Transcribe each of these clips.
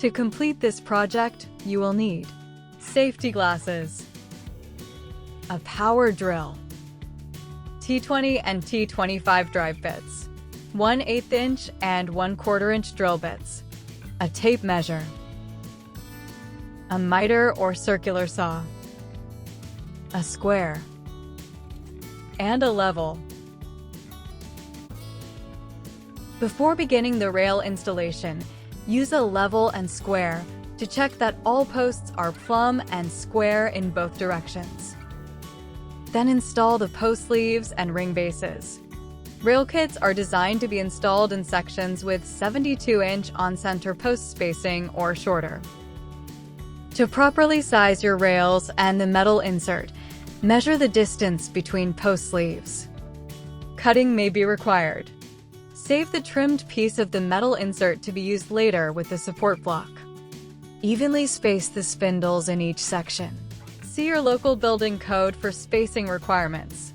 To complete this project, you will need safety glasses, a power drill, T20 and T25 drive bits, 1/8 inch and 1/4 inch drill bits, a tape measure, a miter or circular saw, a square, and a level. Before beginning the rail installation, use a level and square to check that all posts are plumb and square in both directions. Then install the post sleeves and ring bases. Rail kits are designed to be installed in sections with 72-inch on-center post spacing or shorter. To properly size your rails and the metal insert, measure the distance between post sleeves. Cutting may be required. Save the trimmed piece of the metal insert to be used later with the support block. Evenly space the spindles in each section. See your local building code for spacing requirements.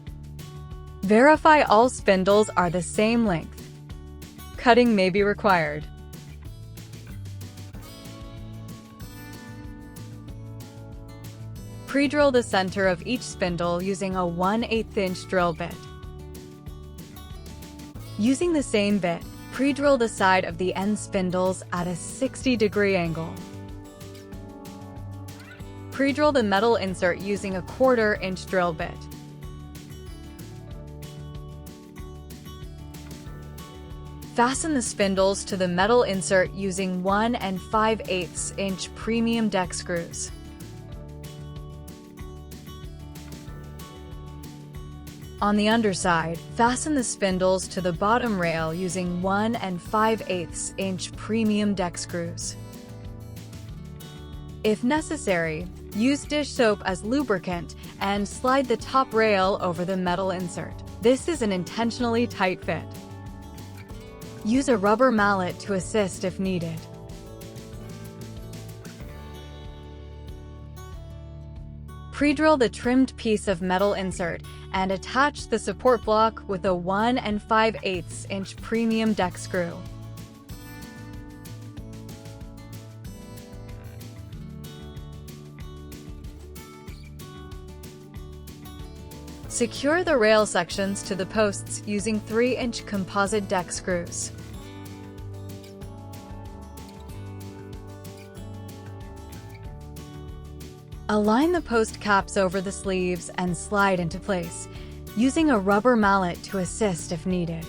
Verify all spindles are the same length. Cutting may be required. Pre-drill the center of each spindle using a 1/8 inch drill bit. Using the same bit, pre-drill the side of the end spindles at a 60-degree angle. Pre-drill the metal insert using a 1/4 inch drill bit. Fasten the spindles to the metal insert using 1 5/8 inch premium deck screws. On the underside, fasten the spindles to the bottom rail using 1 5/8 inch premium deck screws. If necessary, use dish soap as lubricant and slide the top rail over the metal insert. This is an intentionally tight fit. Use a rubber mallet to assist if needed. Pre-drill the trimmed piece of metal insert and attach the support block with a 1 5/8 inch premium deck screw. Secure the rail sections to the posts using 3-inch composite deck screws. Align the post caps over the sleeves and slide into place, using a rubber mallet to assist if needed.